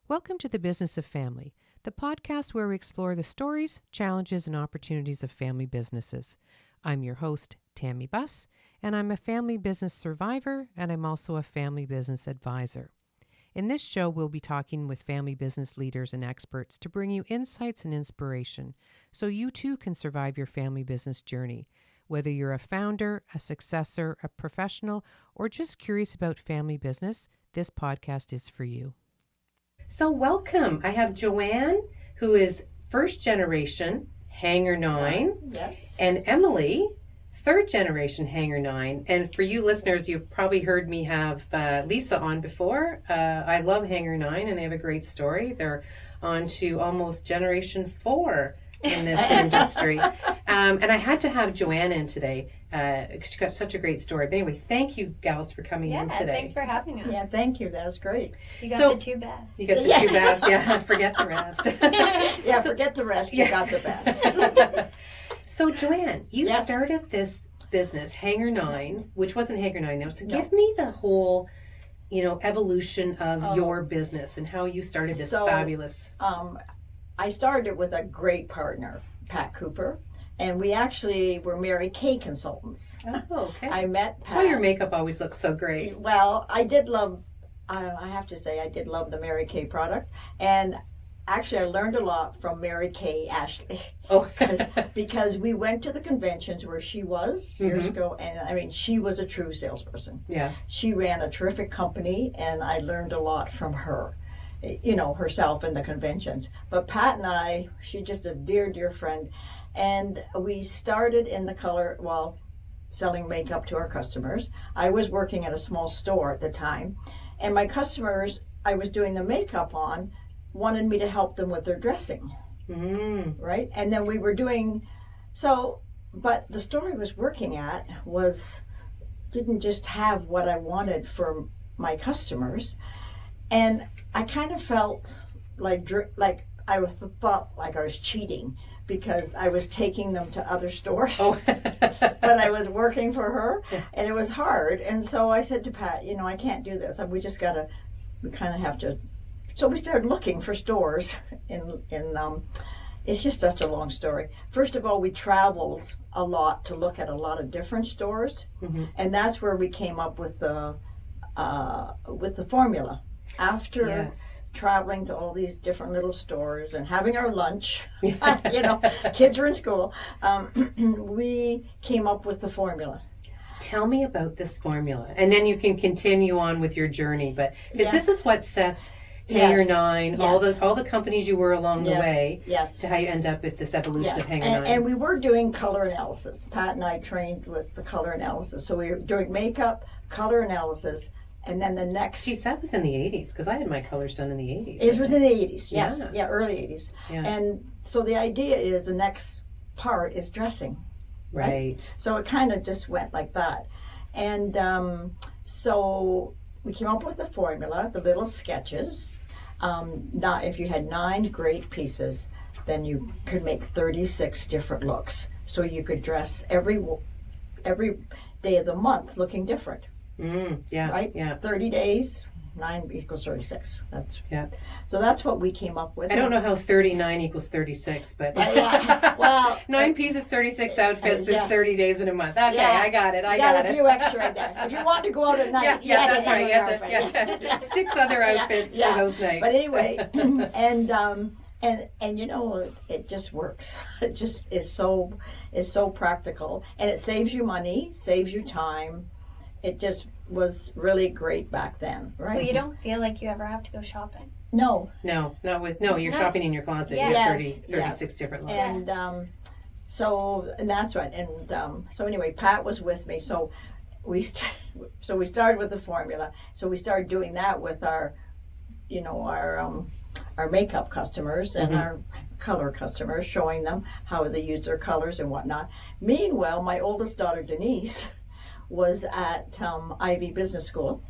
Welcome to the Business of Family, the podcast where we explore the stories, challenges, and opportunities of family businesses. I'm your host, Tammy Buss, and I'm a family business survivor, and I'm also a family business advisor. In this show, we'll be talking with family business leaders and experts to bring you insights and inspiration so you too can survive your family business journey. Whether you're a founder, a successor, a professional, or just curious about family business, this podcast is for you. So welcome. I have Jo-Ann, who is first generation Hangar9. Yes. And Emily, third generation Hangar9. And for you listeners, you've probably heard me have Lisa on before. I love Hangar9 and they have a great story. They're on to almost generation 4 in this industry. And I had to have Jo-Ann in today. She got such a great story. But anyway, thank you, gals, for coming in today. Thanks for having us. Yeah, thank you. That was great. You got the two best. You got the two best. Yeah, forget the rest. Forget the rest. You got the best. So, Jo-Ann, you started this business, Hangar9, which wasn't Hangar9 now. So give me the whole, evolution of your business and how you started this fabulous. I started with a great partner, Pat Cooper. And we actually were Mary Kay consultants. Oh, okay. I met Pat. That's why your makeup always looks so great. Well, I did love, I have to say, I did love the Mary Kay product. And actually, I learned a lot from Mary Kay Ashley. Oh. because we went to the conventions where she was years ago. And I mean, she was a true salesperson. Yeah. She ran a terrific company, and I learned a lot from her. Herself in the conventions. But Pat and I, she's just a dear, dear friend. And we started in the selling makeup to our customers. I was working at a small store at the time. And my customers I was doing the makeup on wanted me to help them with their dressing. Right? And then we were doing, but the store I was working at didn't just have what I wanted for my customers. And I kind of felt like I thought like I was cheating because I was taking them to other stores but I was working for her and it was hard. And so I said to Pat, I can't do this. We kind of have to. So we started looking for stores it's just such a long story. First of all, we traveled a lot to look at a lot of different stores. And that's where we came up with the formula. After traveling to all these different little stores and having our lunch, kids were in school, we came up with the formula. Tell me about this formula, and then you can continue on with your journey. But because this is what sets Hangar9, all the companies you were along the way, to how you end up with this evolution of Hangar9. And we were doing color analysis. Pat and I trained with the color analysis, so we were doing makeup, color analysis. And then the next... Geez, that was in the 80s, because I had my colors done in the 80s. It was in the 80s, yes. Yeah, early 80s. Yeah. And so the idea is the next part is dressing. Right. So it kind of just went like that. And so we came up with the formula, the little sketches. If you had 9 great pieces, then you could make 36 different looks. So you could dress every day of the month looking different. Right? Yeah. 30 days, 9 equals 36. So that's what we came up with. I don't know how 39 equals 36, but 9 pieces, 36 outfits, there's 30 days in a month. Okay, I got it. I got a few extra in there. If you want to go out at night, that's right. 6 other outfits for those nights. But anyway, and it just works. It just is so practical, and it saves you money, saves you time. It just was really great back then, right? Well, you don't feel like you ever have to go shopping. No, you're shopping in your closet. You have 36 different looks. And and that's right. And so anyway, Pat was with me. So we started with the formula. So we started doing that with our makeup customers and our color customers, showing them how they use their colors and whatnot. Meanwhile, my oldest daughter, Denise, was at Ivy Business School,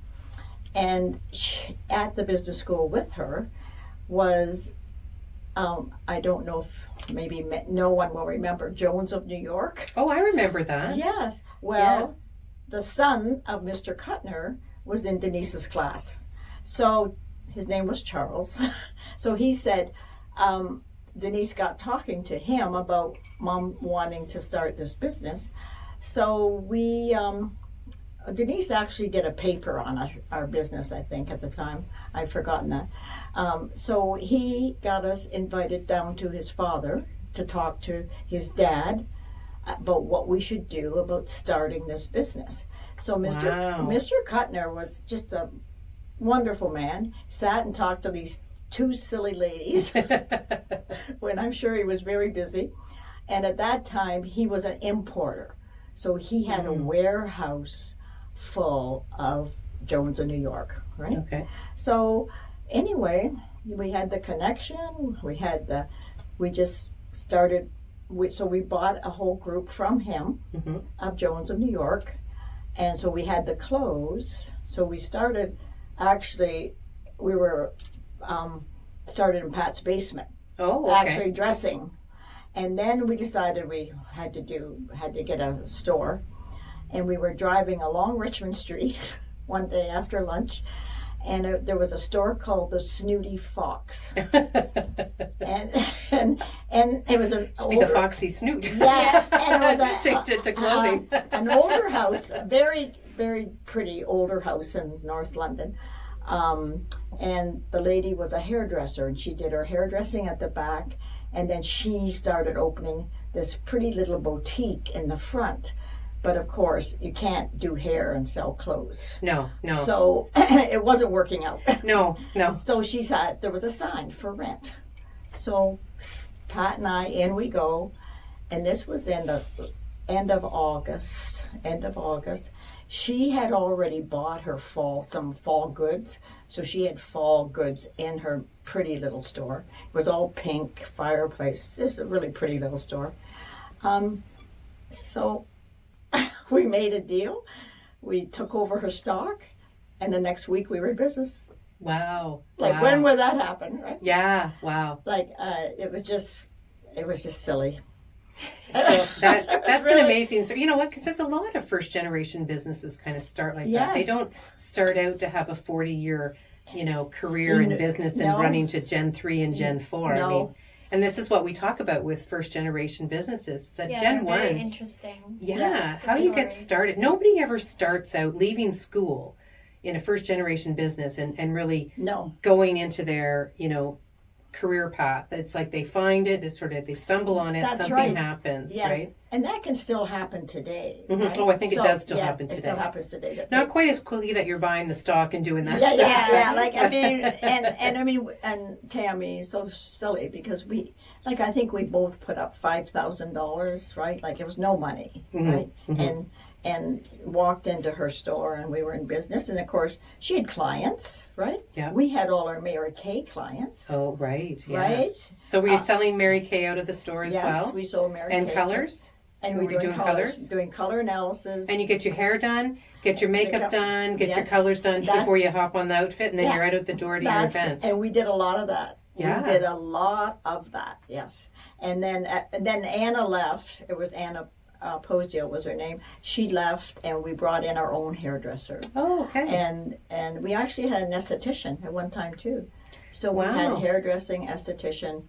and at the business school with her was I don't know if maybe no one will remember, Jones of New York. Oh, I remember that. Yes. Well, the son of Mr. Kuttner was in Denise's class. So his name was Charles. So he said, Denise got talking to him about Mom wanting to start this business. So Denise actually did a paper on our business, I think, at the time. I've forgotten that. So he got us invited down to his father to talk to his dad about what we should do about starting this business. So Mr. Kuttner was just a wonderful man, sat and talked to these two silly ladies when I'm sure he was very busy. And at that time, he was an importer. So he had a warehouse full of Jones in New York, right? Okay. So anyway, we had the connection. We just started. So we bought a whole group from him of Jones of New York, and so we had the clothes. So we started. Actually, we were started in Pat's basement. Oh, okay. Actually dressing, and then we decided we had to get a store. And we were driving along Richmond Street one day after lunch, and there was a store called the Snooty Fox, and it was Make a foxy snoot. Yeah, and it was to clothing. An older house, a very very pretty older house in North London, and the lady was a hairdresser, and she did her hairdressing at the back, and then she started opening this pretty little boutique in the front. But of course, you can't do hair and sell clothes. No. So it wasn't working out. No. So she said there was a sign for rent. So Pat and I, in we go. And this was in the end of August. She had already bought her some fall goods. So she had fall goods in her pretty little store. It was all pink, fireplace. Just a really pretty little store. So we made a deal. We took over her stock, and the next week we were in business. Wow. When would that happen, right? Yeah. Wow. It was just silly. So that's really an amazing story. You know what? Because there's a lot of first generation businesses kind of start like that. They don't start out to have a 40-year, career in business and running to Gen 3 and Gen 4. No. I mean, and this is what we talk about with first generation businesses. Is that Gen 1. Very interesting. Yeah. How you get started. Nobody ever starts out leaving school in a first generation business and really going into their, career path. It's like they find it, it's sort of, they stumble on it, something happens, right? And that can still happen today. Mm-hmm. Right? Oh, I think it does still happen today. It still happens today. Not quite as quickly that you're buying the stock and doing that stuff. Yeah. And Tammy is so silly because I think we both put up $5,000, right? Like it was no money, right? Mm-hmm. And walked into her store and we were in business. And of course, she had clients, right? Yeah. We had all our Mary Kay clients. Oh, right. Yeah. Right? So were you selling Mary Kay out of the store as well? Yes, we sold Mary Kay. And colors? And we were doing colors? Doing color analysis. And you get your hair done, get your makeup done, get your colors done before you hop on the outfit, and then you're out the door to your event. And we did a lot of that. Yeah. We did a lot of that, yes. And then Anna left. It was Anna Posio was her name. She left, and we brought in our own hairdresser. Oh, okay. And we actually had an esthetician at one time too. So we had hairdressing, esthetician,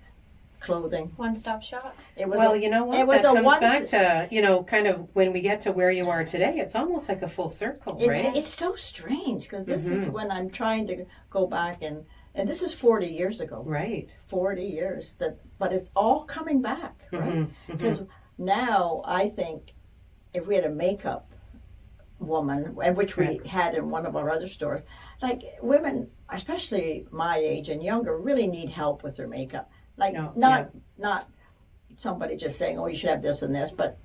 clothing. One-stop shop. It was you know what? That comes back to, kind of when we get to where you are today, it's almost like a full circle, right? It's so strange because this is when I'm trying to go back and this is 40 years ago. Right. 40 years. But it's all coming back, right? Because now I think if we had a makeup woman, and which we had in one of our other stores, like women, especially my age and younger, really need help with their makeup. Not somebody just saying, "Oh, you should have this and this," but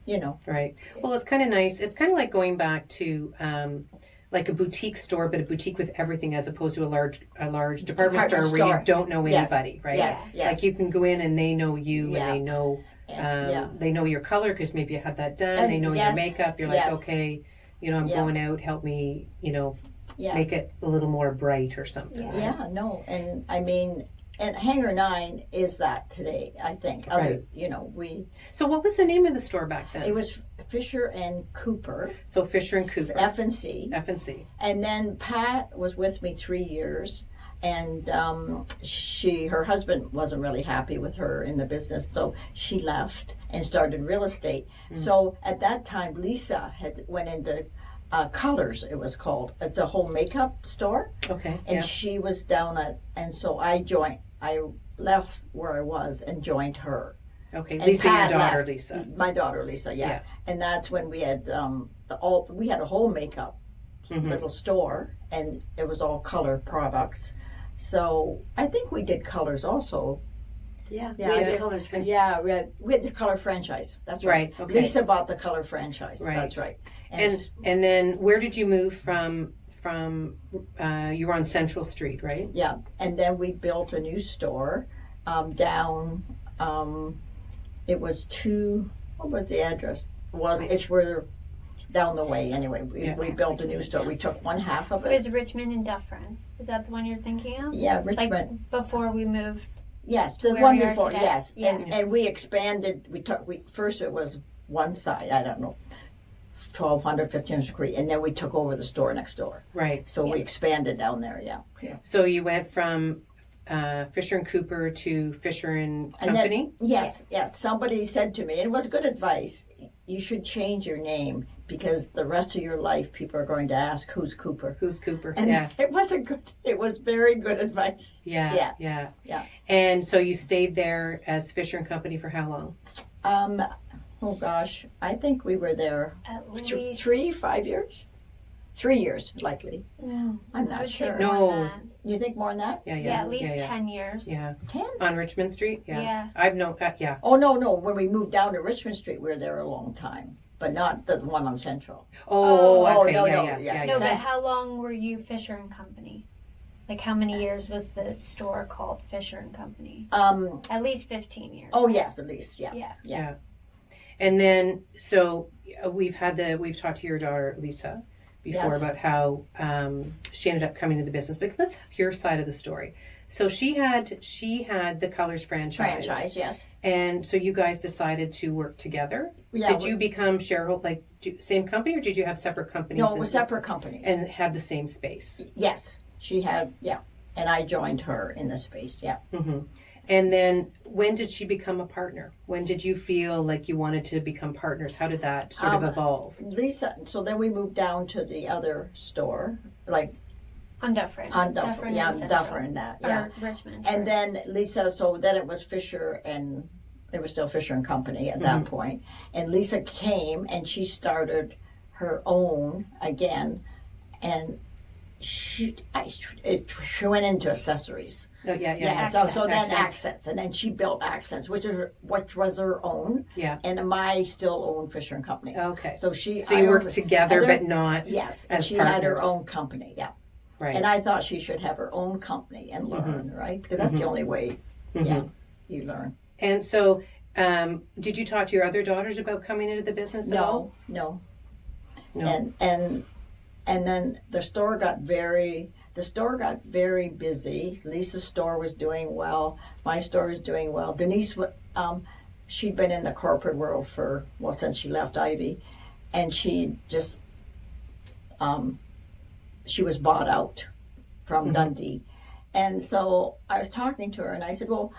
Right. Well, it's kind of nice. It's kind of like going back to like a boutique store, but a boutique with everything, as opposed to a large department store where you don't know anybody, right? Yes. Like you can go in and they know you and they know they know your color because maybe you had that done. And they know your makeup. You're like, okay, I'm going out. Help me, make it a little more bright or something. Yeah. No, and I mean. And Hangar9 is that today, I think. Right. We... So what was the name of the store back then? It was Fisher and Cooper. So Fisher and Cooper. F&C. F&C. And then Pat was with me 3 years. and her husband wasn't really happy with her in the business, so she left and started real estate. So at that time, Lisa had went into Colors, it was called. It's a whole makeup store. Okay. And she was down at, and so I left where I was and joined her. Okay, And Lisa, your Pat daughter, left. Lisa. My daughter, Lisa, yeah. And that's when we had we had a whole makeup little store, and it was all color products. So I think we did Colors also. Yeah, Yeah, we had yeah. the colors for Yeah, we had the Color franchise. That's right. Right, okay. Lisa bought the Color franchise. Right. That's right. And then where did you move from? You were on Central Street, right? Yeah, and then we built a new store down. It was what was the address? It's where down the way. Anyway, we built a new store. We took one half of It it. was Richmond and Dufferin. Is that the one you're thinking of? Yeah, Richmond. Like before we moved. Yes, the where one we are before. today. Yes, Yeah. and we expanded. First it was one side. I don't know. 1,200, 1,500 square feet, and then we took over the store next door. Right. So we expanded down there, yeah. So you went from Fisher and Cooper to Fisher and And Company? then, yes. Somebody said to me, and it was good advice, you should change your name because the rest of your life people are going to ask, who's Cooper? Who's Cooper? And Yeah. it was very good advice. Yeah. And so you stayed there as Fisher and Company for how long? Oh gosh, I think we were there At least 5 years? 3 years, likely. I'm I not would say sure. No. more than that. You think more than that? Yeah, at least 10 years. Yeah. 10? On Richmond Street? Yeah. Yeah. I've known, yeah. Oh, no. When we moved down to Richmond Street, we were there a long time, but not the one on Central. Oh, okay. no, Yeah. No, but how long were you Fisher and Company? Like how many years was the store called Fisher and Company? At At least 15 years. Oh, yes, at least, yeah. Yeah. And then, so we've talked to your daughter, Lisa, before Yes. about how she ended up coming to the business. But let's have your side of the story. So she had the Colors franchise. Yes. And so you guys decided to work together. Yeah, Did you become shareholder, same company, or did you have separate companies? No, it was separate companies. And have the same space? Yes, she had, yeah. And I joined her in the space, yeah. Mm-hmm. And then when did she become a partner? When did you feel like you wanted to become partners? How did that sort of evolve? Lisa, so then we moved down to the other store, like On Dufferin. on Dufferin, yeah, and Central. Dufferin, that, yeah. Or Richmond. And then Lisa, so then it was Fisher and, it was still Fisher and Company at that point. And Lisa came and she started her own again, and she went into accessories. Oh, yeah. So then Accents. accents, and then she built accents, which was her own. Yeah. And I still own Fisher and Company. Okay. So you worked together, and but not yes. as And she partners. had her own company. Yeah. Right. And I thought she should have her own company and learn, right? Because that's the only way. Yeah, you learn. And so, did you talk to your other daughters about coming into the business at all? No. No. And then the store got very busy. Lisa's store was doing well. My store was doing well. Denise, she'd been in the corporate world since she left Ivy, and she just, she was bought out from Dundee. And so I was talking to her, and I said, well,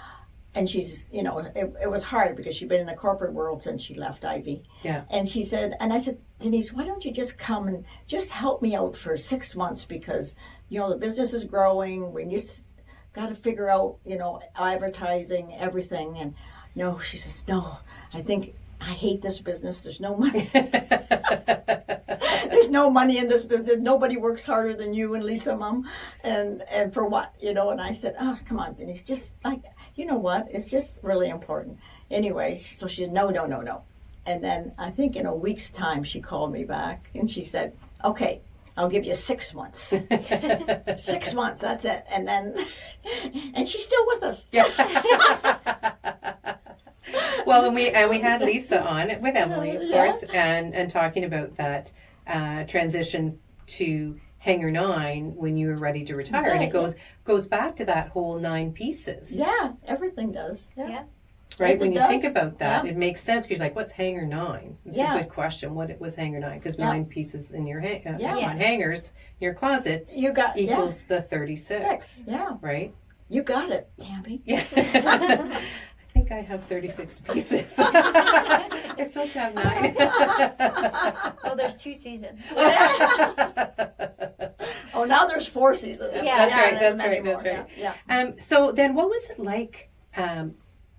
and she's, it was hard because she'd been in the corporate world since she left Ivy. Yeah. And she said, and I said, Denise, why don't you just come and just help me out for 6 months because, the business is growing. We just got to figure out, advertising, everything. And no, she says, no, I hate this business. There's no money. There's no money in this business. Nobody works harder than you and Lisa, Mom. And for what, And I said, oh, come on, Denise, just you know what? It's just really important. Anyway, so she said, no. And then I think in a week's time, she called me back and she said, okay, I'll give you 6 months. 6 months, that's it. And then, and she's still with us. Yeah. Well, and we had Lisa on with Emily, of course, and talking about that transition to Hangar9 when you were ready to retire, and it goes back to that whole 9 pieces. Yeah, everything does. Yeah. Right? It When you does. think about that, Yeah. it makes sense because you're like, what's Hangar9? It's Yeah. a good question. What was Hangar9? Because Yeah. 9 pieces in your Yeah. Yes. on hangers in your closet You got equals the 36. 6. Yeah. Right? You got it, Tammy. Yeah. I think I have 36 pieces. I still have 9. Well, there's 2 seasons. Oh, now there's 4 seasons. Yeah. That's right. there's That's many right. That's more. right. Yeah. So then, what was it like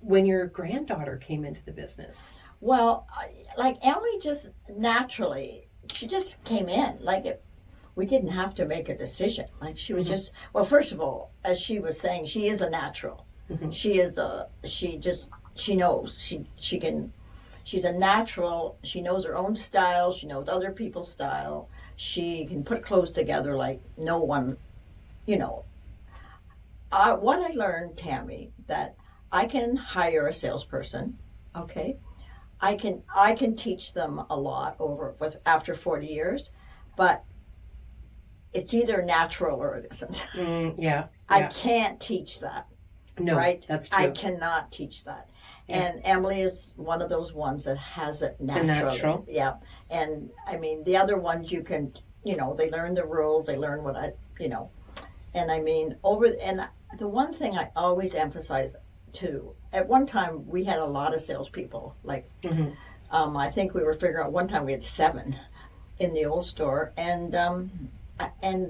when your granddaughter came into the business? Well, like Emily just naturally, she just came in. We didn't have to make a decision. Like she was just, well, first of all, as she was saying, she is a natural. She knows. She can, she's a natural. She knows her own style. She knows other people's style. She can put clothes together like no one, what I learned, Tammy, that I can hire a salesperson, okay? I can teach them a lot after 40 years, but it's either natural or it isn't. Yeah. I can't teach that. No, right? that's true. I cannot teach that. Yeah. And Emily is one of those ones that has it naturally. The natural. Yeah. And I mean, the other ones you can, they learn the rules, they learn and I mean, and the one thing I always emphasize too, at one time we had a lot of salespeople. I think we were figuring out one time we had 7 in the old store, and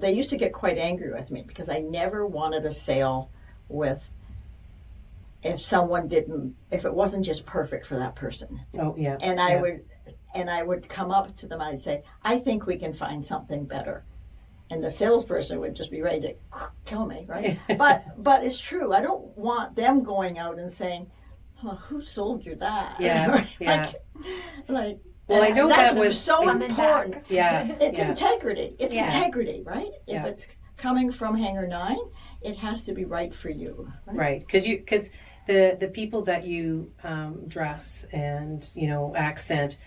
they used to get quite angry with me because I never wanted a sale if it wasn't just perfect for that person. Oh yeah. And I would come up to them and I'd say, I think we can find something better. And the salesperson would just be ready to kill me, right? but it's true. I don't want them going out and saying, who sold you that? Yeah, yeah. Well, I know that was so important. Back. Yeah. It's integrity. It's Yeah. integrity, right? If it's coming from Hangar9, it has to be right for you. Right. Because the people that you dress and, accent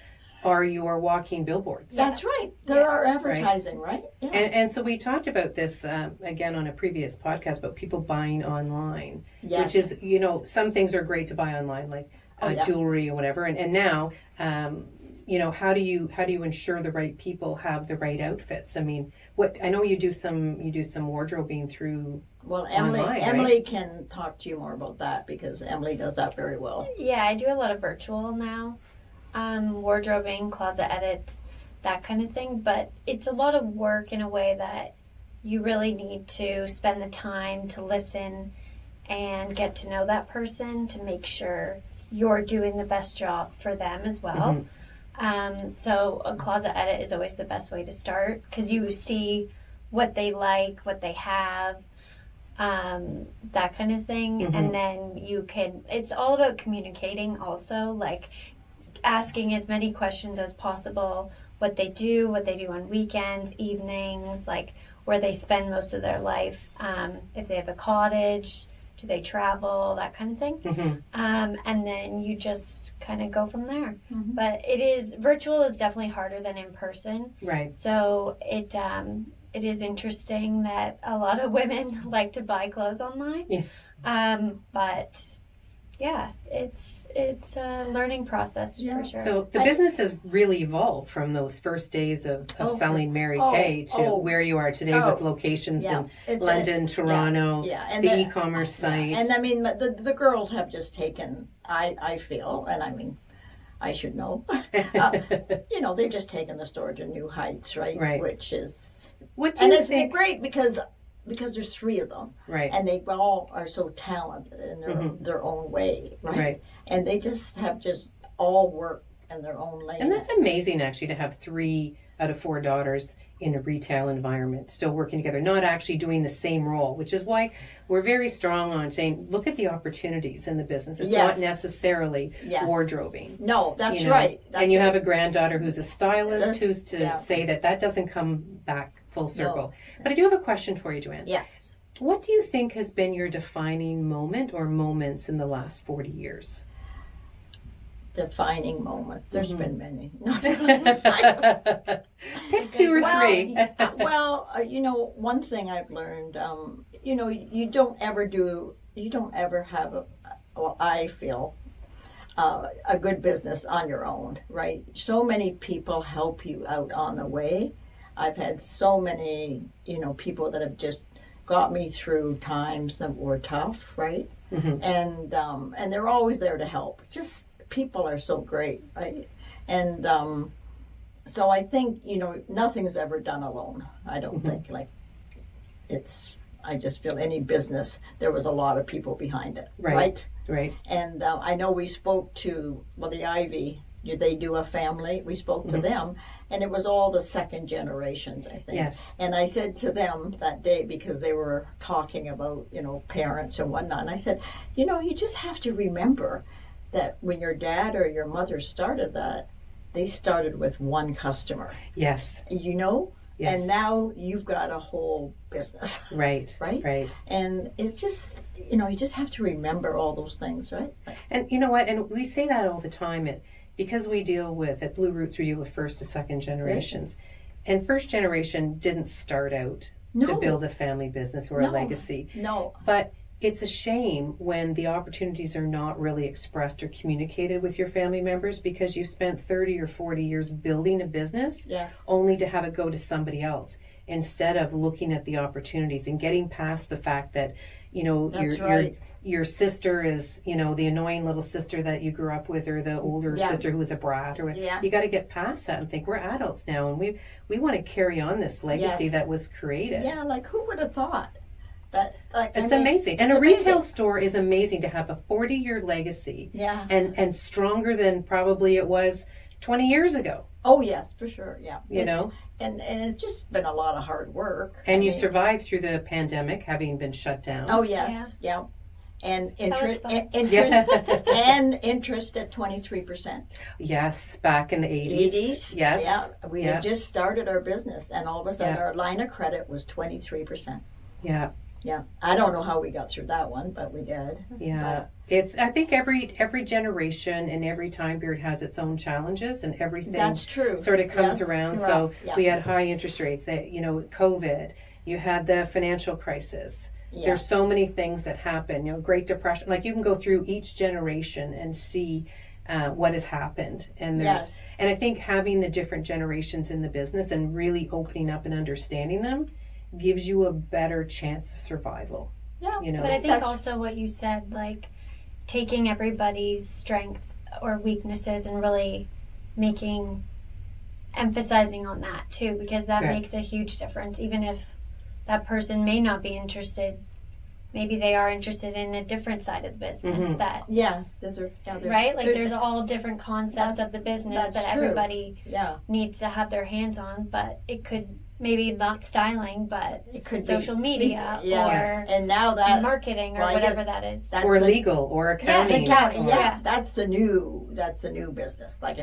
are your walking billboards. That's right. There are advertising, right? Yeah. And so we talked about this again on a previous podcast about people buying online, Yes. which is, some things are great to buy online, like jewelry or whatever. And now, how do you ensure the right people have the right outfits? I mean, I know you do some wardrobing through. Well, online, Emily can talk to you more about that because Emily does that very well. Yeah, I do a lot of virtual now. Wardrobing, closet edits, that kind of thing. But it's a lot of work in a way that you really need to spend the time to listen and get to know that person to make sure you're doing the best job for them as well. So a closet edit is always the best way to start because you see what they like, what they have, that kind of thing. And then it's all about communicating also, like asking as many questions as possible, what they do on weekends, evenings, like where they spend most of their life, if they have a cottage, do they travel, that kind of thing. And then you just kind of go from there. But virtual is definitely harder than in person. Right. So it is interesting that a lot of women like to buy clothes online. Yeah. But yeah, it's a learning process for sure. So the business has really evolved from those first days of selling Mary Kay to where you are today with locations in London, Toronto, and the e-commerce site. And I mean, the girls have just taken, I feel, and I mean, I should know, they've just taken the store to new heights, right? Right. Which is, it's great because there's 3 of them, right? And they all are so talented in their own way, right? And they just all work in their own lane. And that's amazing, actually, to have 3 out of 4 daughters in a retail environment, still working together, not actually doing the same role, which is why we're very strong on saying, look at the opportunities in the business. It's not necessarily wardrobing. No, that's right. And you have a granddaughter who's a stylist, who's to say that doesn't come back full circle. No. But I do have a question for you, Jo-Ann. Yes. What do you think has been your defining moment or moments in the last 40 years? Defining moment. There's been many. Pick 2 or 3. One thing I've learned, you don't ever have I feel, a good business on your own, right? So many people help you out on the way. I've had so many, people that have just got me through times that were tough, right? Mm-hmm. And they're always there to help. Just people are so great, right? And so I think, nothing's ever done alone. I don't think I just feel any business, there was a lot of people behind it, right? Right. And I know we spoke to, the Ivy, they do a family, we spoke to them, and it was all the second generations, I think. Yes. And I said to them that day, because they were talking about, parents and whatnot, and I said, you just have to remember that when your dad or your mother started that, they started with one customer. Yes. Yes. And now you've got a whole business. Right. Right? And it's just, you just have to remember all those things, right? And you know what? And we say that all the time. Because we deal with, at BlueRoots, we deal with first to second generations. Right. And first generation didn't start out to build a family business or a legacy. No. But it's a shame when the opportunities are not really expressed or communicated with your family members, because you've spent 30 or 40 years building a business only to have it go to somebody else, instead of looking at the opportunities and getting past the fact that, your sister is, the annoying little sister that you grew up with, or the older sister who was a brat, or you got to get past that and think we're adults now, and we want to carry on this legacy that was created. Yeah, like who would have thought? It's amazing. And a retail store is amazing to have a 40-year legacy. Yeah. And stronger than probably it was 20 years ago. Oh, yes, for sure. Yeah. And it's just been a lot of hard work. And you survived through the pandemic, having been shut down. Oh, yes. Yeah. And interest and interest at 23%. Yes, back in the 80s. Yes. Yeah. We had just started our business, and all of a sudden our line of credit was 23%. Yeah. Yeah, I don't know how we got through that one, but we did. Yeah, I think every generation and every time period has its own challenges, and everything that's true. Sort of comes around. So we had high interest rates. That COVID. You had the financial crisis. Yeah. There's so many things that happen. Great Depression. Like, you can go through each generation and see what has happened. And and I think having the different generations in the business and really opening up and understanding them gives you a better chance of survival. Yeah. But I think also what you said, like taking everybody's strength or weaknesses and really emphasizing on that too, because that makes a huge difference. Even if that person may not be interested, maybe they are interested in a different side of the business. Right? Like there's all different concepts of the business that everybody needs to have their hands on, but it could maybe not styling, but it could social media or and now that marketing or whatever that is, or legal or accounting. That's the new business. Like,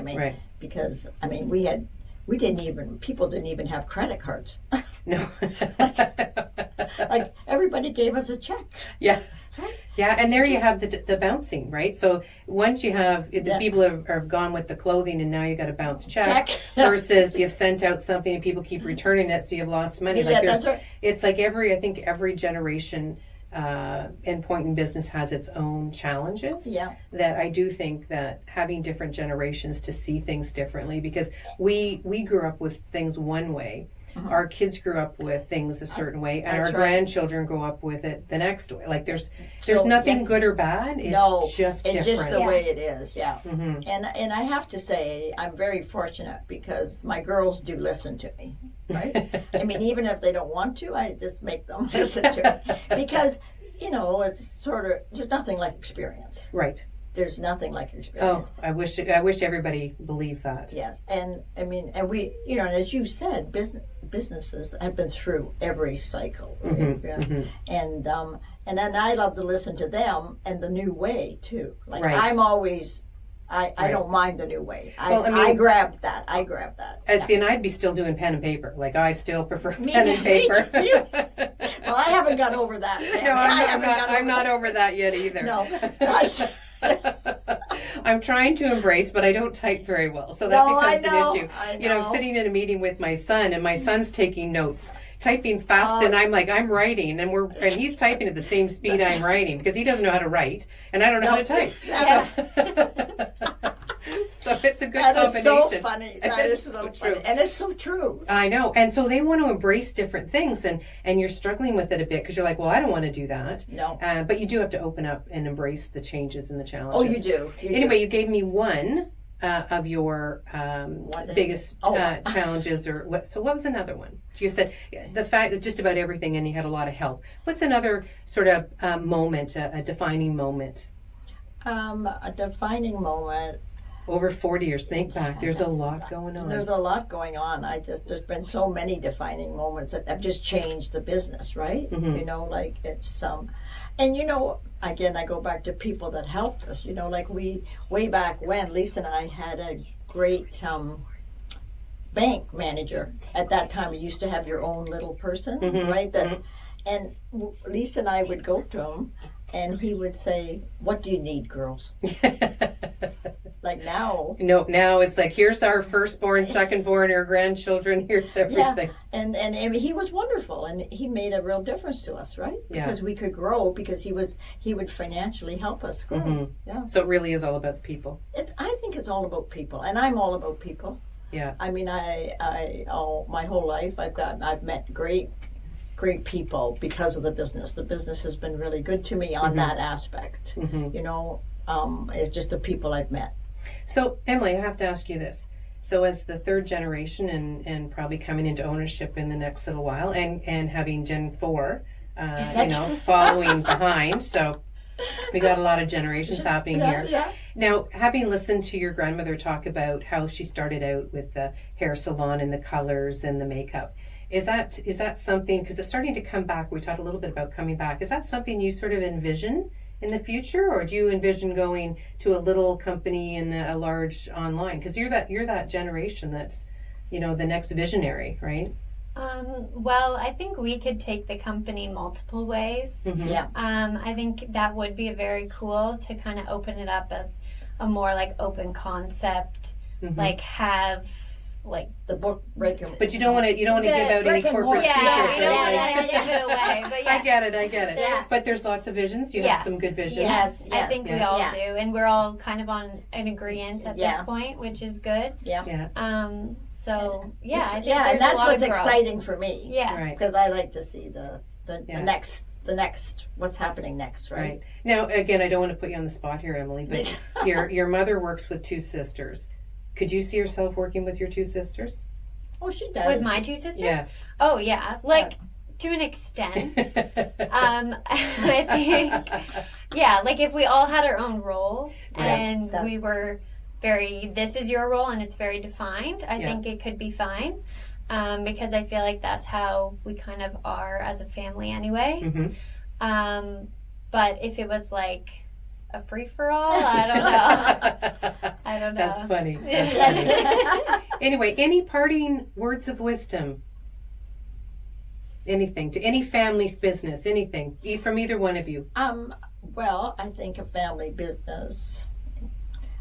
because people didn't even have credit cards. No. like everybody gave us a check. Yeah. Yeah, and there you have the bouncing, right? So once you have, the people have gone with the clothing, and now you got a bounce check. Versus you've sent out something and people keep returning it, so you've lost money. That's right. It's like every generation and point in business has its own challenges. Yeah. That I do think that having different generations to see things differently, because we grew up with things one way. Our kids grew up with things a certain way, and our grandchildren grow up with it the next way. Like there's nothing good or bad. It's just different. It's just the way it is. Yeah. Mm-hmm. And I have to say, I'm very fortunate because my girls do listen to me. Right. Even if they don't want to, I just make them listen to it because it's sort of, there's nothing like experience. Right. There's nothing like experience. Oh, I wish everybody believed that. Yes, and we, and as you said, businesses have been through every cycle, right? And then I love to listen to them and the new way too. Like I'm always, I don't mind the new way. I grab that. See, and I'd be still doing pen and paper. Like I still prefer pen and paper. Well, I haven't got over that. No, I'm not over that yet either. No. I'm trying to embrace, but I don't type very well, so that becomes an issue. I'm sitting in a meeting with my son, and my son's taking notes. typing fast, and I'm writing, and he's typing at the same speed I'm writing because he doesn't know how to write, and I don't know how to type. So it's a good combination. That is so funny. That is so true. funny. And it's so true. I know. And so they want to embrace different things, and you're struggling with it a bit because you're like, well, I don't want to do that. No. But you do have to open up and embrace the changes and the challenges. Oh, you do. You gave me one of your biggest challenges, or what? So what was another one? You said the fact that just about everything, and you had a lot of help. What's another sort of moment, a defining moment? A defining moment. Over 40 years, think back. There's a lot going on. There's a lot going on. There's been so many defining moments that have just changed the business, right? Mm-hmm. You know, like it's and you know, again, I go back to people that helped us. You know, like way back when, Lisa and I had a great bank manager. At that time, you used to have your own little person, right? And Lisa and I would go to him, and he would say, "What do you need, girls?" Like now. No, now it's like, here's our firstborn, secondborn, our grandchildren, here's everything. Yeah. And he was wonderful, and he made a real difference to us, right? Yeah. Because we could grow, because he would financially help us grow. Mm-hmm. Yeah. So it really is all about the people. I think it's all about people, and I'm all about people. Yeah. I mean, my whole life I've met great people because of the business. The business has been really good to me on that aspect. Mm-hmm. You know, it's just the people I've met. So, Emily, I have to ask you this. So as the third generation and probably coming into ownership in the next little while, and having Gen 4, following behind. So we got a lot of generations happening here. Yeah. Now, having listened to your grandmother talk about how she started out with the hair salon and the colors and the makeup, is that something, because it's starting to come back, we talked a little bit about coming back, is that something you sort of envision in the future, or do you envision going to a little company and a large online? Because you're that generation that's, the next visionary, right? Well, I think we could take the company multiple ways. Mm-hmm. Yeah. I think that would be very cool to kind of open it up as a more like open concept, like have like the book breaker. But you don't want to give out any corporate secrets, right? Yeah, give it away. But yeah. I get it. But there's lots of visions. You have some good visions. Yes, Yeah. I think we all do, and we're all kind of on an agreement at this point, which is good. Yeah. So yeah, I think and that's what's exciting for me. Yeah. Right. Because I like to see the next what's happening next, right? Now, again, I don't want to put you on the spot here, Emily, but your mother works with two sisters. Could you see yourself working with your two sisters? Oh, she does. With my two sisters? Yeah. Oh, yeah. Like, to an extent. I think, like if we all had our own roles and we were this is your role and it's very defined, I think it could be fine. Because I feel like that's how we kind of are as a family anyways. Mm-hmm. But if it was like a free-for-all, I don't know. That's funny. Anyway, any parting words of wisdom? Anything to any family's business? Anything from either one of you? Well, I think a family business.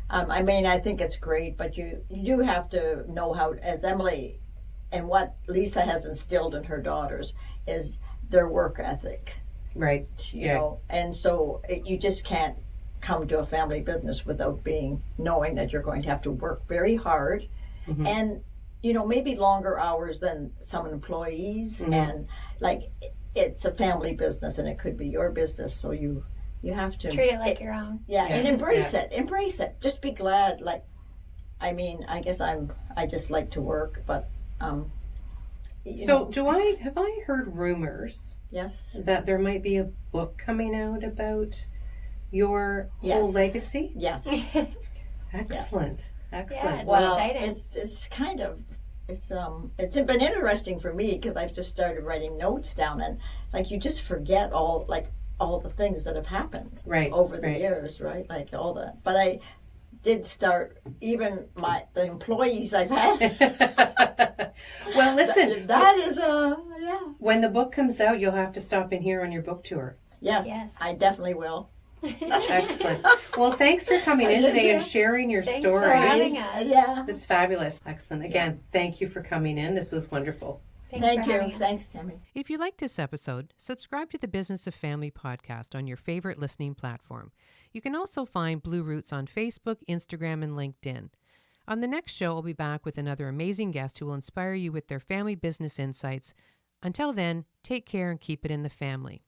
I think it's great, but you do have to know how, as Emily, and what Lisa has instilled in her daughters is their work ethic. Right. You know, and so you just can't come to a family business without knowing that you're going to have to work very hard, and maybe longer hours than some employees, and like it's a family business and it could be your business, so you have to treat it like your own. And embrace it. Just be glad. Like, I guess I just like to work, but so have I heard rumors yes that there might be a book coming out about your whole legacy? Yes. Excellent. Yeah, well, exciting. it's kind of it's been interesting for me because I've just started writing notes down, and like you just forget all the things that have happened over the years, right? Like all the, but I did start even the employees I've had. Well, listen, that is when the book comes out, you'll have to stop in here on your book tour. Yes. I definitely will. Excellent. Well, thanks for coming in today and sharing your story. Thanks for having us. Yeah. It's fabulous. Excellent. Again, thank you for coming in. This was wonderful. Thanks Thank for you. having us. Thanks, Tammy. If you like this episode, subscribe to the Business of Family podcast on your favorite listening platform. You can also find BlueRoots on Facebook, Instagram, and LinkedIn. On the next show, I'll be back with another amazing guest who will inspire you with their family business insights. Until then, take care and keep it in the family.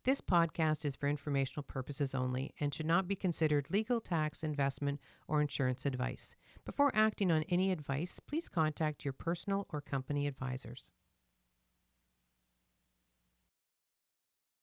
This podcast is for informational purposes only and should not be considered legal, tax, investment, or insurance advice. Before acting on any advice, please contact your personal or company advisors.